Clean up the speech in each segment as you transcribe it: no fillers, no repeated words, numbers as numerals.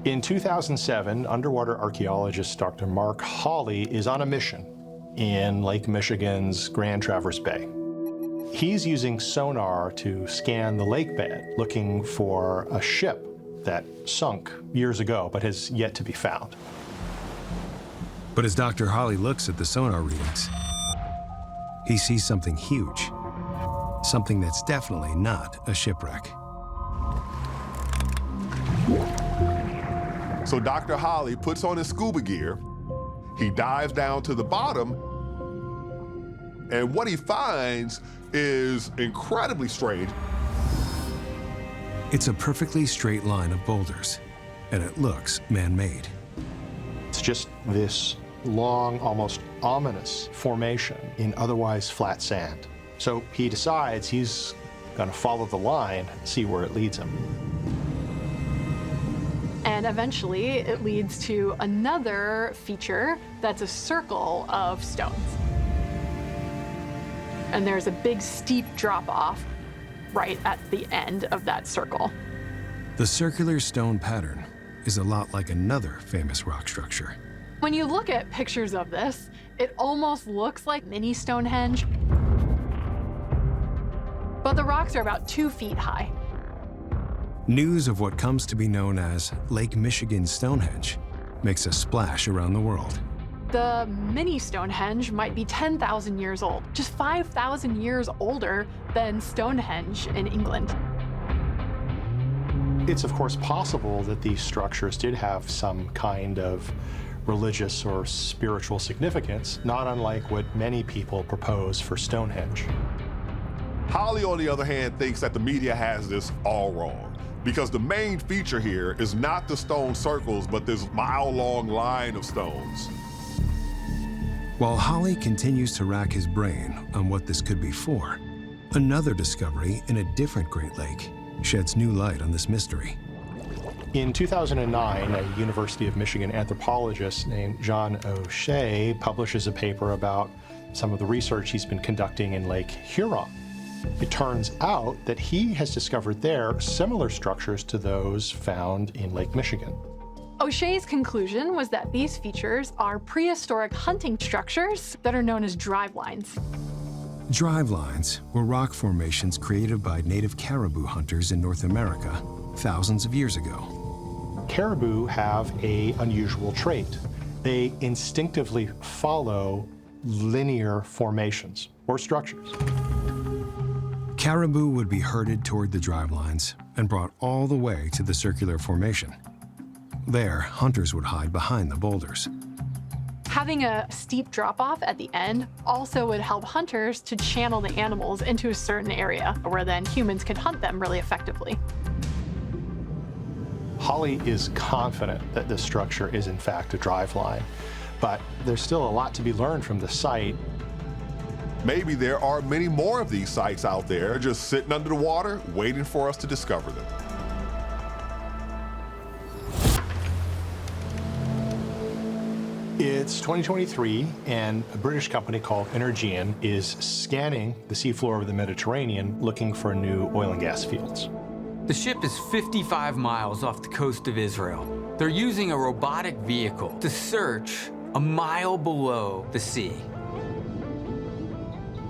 In 2007, underwater archaeologist Dr. Mark Holley is on a mission in Lake Michigan's Grand Traverse Bay. He's using sonar to scan the lake bed, looking for a ship that sunk years ago but has yet to be found. But as Dr. Holley looks at the sonar readings, he sees something huge, something that's definitely not a shipwreck. So Dr. Holley puts on his scuba gear, he dives down to the bottom, and what he finds is incredibly strange. It's a perfectly straight line of boulders, and it looks man-made. It's just this long, almost ominous formation in otherwise flat sand. So he decides he's going to follow the line and see where it leads him. And eventually it leads to another feature that's a circle of stones. And there's a big steep drop-off right at the end of that circle. The circular stone pattern is a lot like another famous rock structure. When you look at pictures of this, it almost looks like mini Stonehenge, but the rocks are about 2 feet high. News of what comes to be known as Lake Michigan Stonehenge makes a splash around the world. The mini Stonehenge might be 10,000 years old, just 5,000 years older than Stonehenge in England. It's of course possible that these structures did have some kind of religious or spiritual significance, not unlike what many people propose for Stonehenge. Holley, on the other hand, thinks that the media has this all wrong, because the main feature here is not the stone circles, but this mile-long line of stones. While Holley continues to rack his brain on what this could be for, another discovery in a different Great Lake sheds new light on this mystery. In 2009, a University of Michigan anthropologist named John O'Shea publishes a paper about some of the research he's been conducting in Lake Huron. It turns out that he has discovered there similar structures to those found in Lake Michigan. O'Shea's conclusion was that these features are prehistoric hunting structures that are known as drive lines. Drive lines were rock formations created by native caribou hunters in North America thousands of years ago. Caribou have an unusual trait. They instinctively follow linear formations or structures. Caribou would be herded toward the drive lines and brought all the way to the circular formation. There, hunters would hide behind the boulders. Having a steep drop-off at the end also would help hunters to channel the animals into a certain area where then humans could hunt them really effectively. Holley is confident that this structure is in fact a drive line, but there's still a lot to be learned from the site. Maybe there are many more of these sites out there just sitting under the water, waiting for us to discover them. It's 2023, and a British company called Yonaguni is scanning the seafloor of the Mediterranean looking for new oil and gas fields. The ship is 55 miles off the coast of Israel. They're using a robotic vehicle to search a mile below the sea.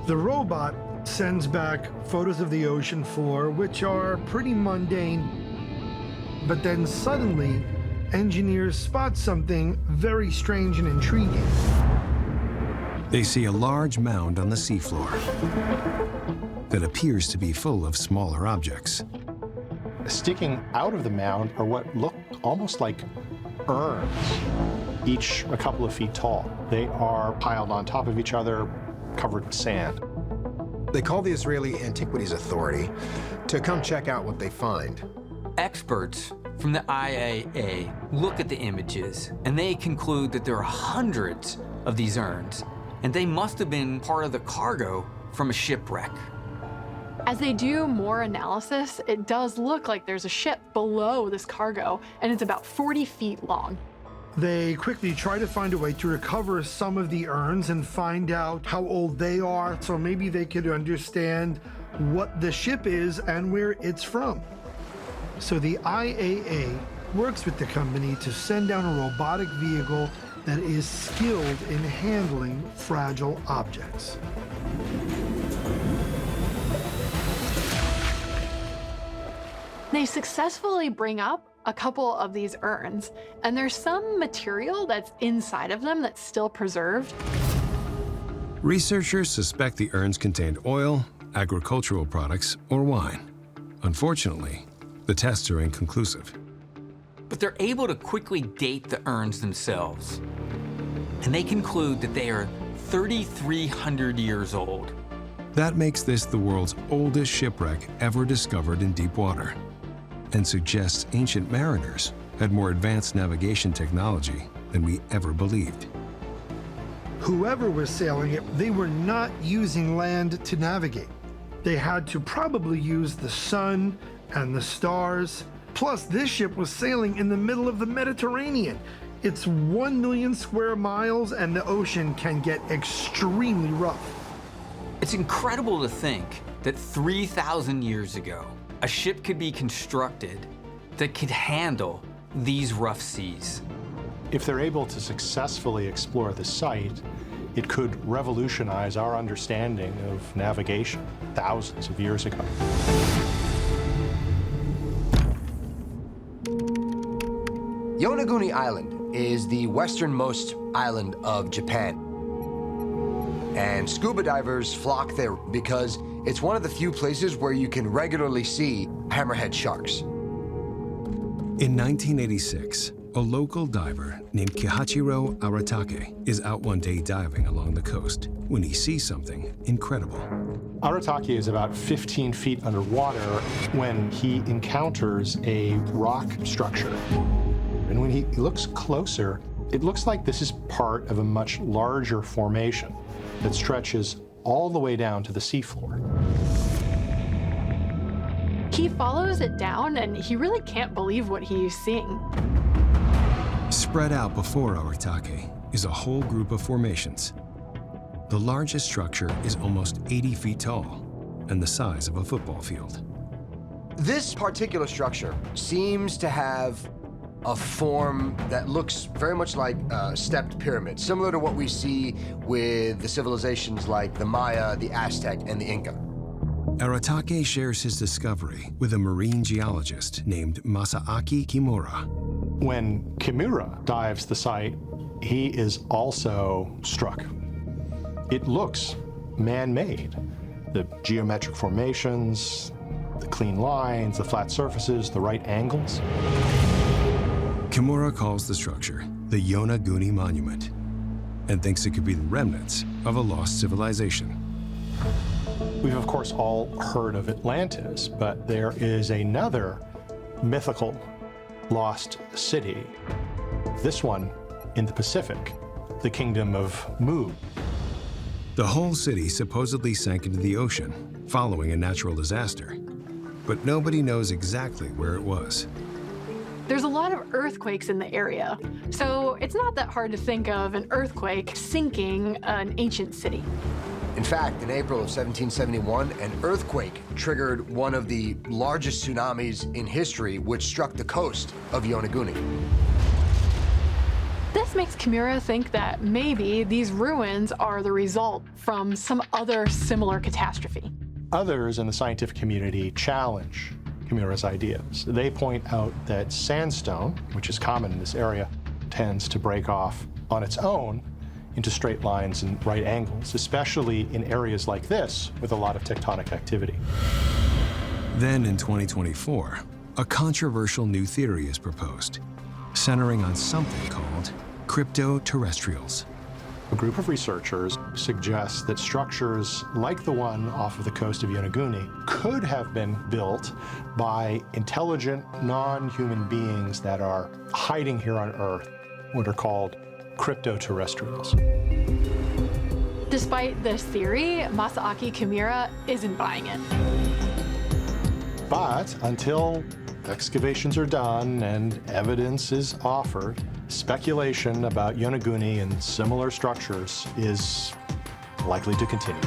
The robot sends back photos of the ocean floor, which are pretty mundane. But then suddenly, engineers spot something very strange and intriguing. They see a large mound on the seafloor that appears to be full of smaller objects. Sticking out of the mound are what look almost like urns, each a couple of feet tall. They are piled on top of each other, covered with sand. They call the Israeli Antiquities Authority to come check out what they find. Experts from the IAA look at the images and they conclude that there are hundreds of these urns, and they must have been part of the cargo from a shipwreck. As they do more analysis, it does look like there's a ship below this cargo, and it's about 40 feet long. They quickly try to find a way to recover some of the urns and find out how old they are, so maybe they could understand what the ship is and where it's from. So the IAA works with the company to send down a robotic vehicle that is skilled in handling fragile objects. They successfully bring up a couple of these urns, and there's some material that's inside of them that's still preserved. Researchers suspect the urns contained oil, agricultural products, or wine. Unfortunately, the tests are inconclusive. But they're able to quickly date the urns themselves. And they conclude that they are 3,300 years old. That makes this the world's oldest shipwreck ever discovered in deep water, and suggests ancient mariners had more advanced navigation technology than we ever believed. Whoever was sailing it, they were not using land to navigate. They had to probably use the sun and the stars. Plus, this ship was sailing in the middle of the Mediterranean. It's 1 million square miles, and the ocean can get extremely rough. It's incredible to think that 3,000 years ago, a ship could be constructed that could handle these rough seas. If they're able to successfully explore the site, it could revolutionize our understanding of navigation thousands of years ago. Yonaguni Island is the westernmost island of Japan. And scuba divers flock there because it's one of the few places where you can regularly see hammerhead sharks. In 1986, a local diver named Kihachiro Aratake is out one day diving along the coast when he sees something incredible. Aratake is about 15 feet underwater when he encounters a rock structure. And when he looks closer, it looks like this is part of a much larger formation that stretches all the way down to the seafloor. He follows it down, and he really can't believe what he's seeing. Spread out before Aratake is a whole group of formations. The largest structure is almost 80 feet tall and the size of a football field. This particular structure seems to have a form that looks very much like a stepped pyramid, similar to what we see with the civilizations like the Maya, the Aztec, and the Inca. Aratake shares his discovery with a marine geologist named Masaaki Kimura. When Kimura dives the site, he is also struck. It looks man-made. The geometric formations, the clean lines, the flat surfaces, the right angles. Kimura calls the structure the Yonaguni Monument and thinks it could be the remnants of a lost civilization. We've, of course, all heard of Atlantis, but there is another mythical lost city, this one in the Pacific, the Kingdom of Mu. The whole city supposedly sank into the ocean following a natural disaster, but nobody knows exactly where it was. There's a lot of earthquakes in the area, so it's not that hard to think of an earthquake sinking an ancient city. In fact, in April of 1771, an earthquake triggered one of the largest tsunamis in history, which struck the coast of Yonaguni. This makes Kimura think that maybe these ruins are the result from some other similar catastrophe. Others in the scientific community challenge Kimura's ideas. They point out that sandstone, which is common in this area, tends to break off on its own into straight lines and right angles, especially in areas like this with a lot of tectonic activity. Then in 2024, a controversial new theory is proposed, centering on something called crypto-terrestrials. A group of researchers suggests that structures like the one off of the coast of Yonaguni could have been built by intelligent, non-human beings that are hiding here on Earth, what are called crypto-terrestrials. Despite this theory, Masaaki Kimura isn't buying it. But until excavations are done and evidence is offered, speculation about Yonaguni and similar structures is likely to continue.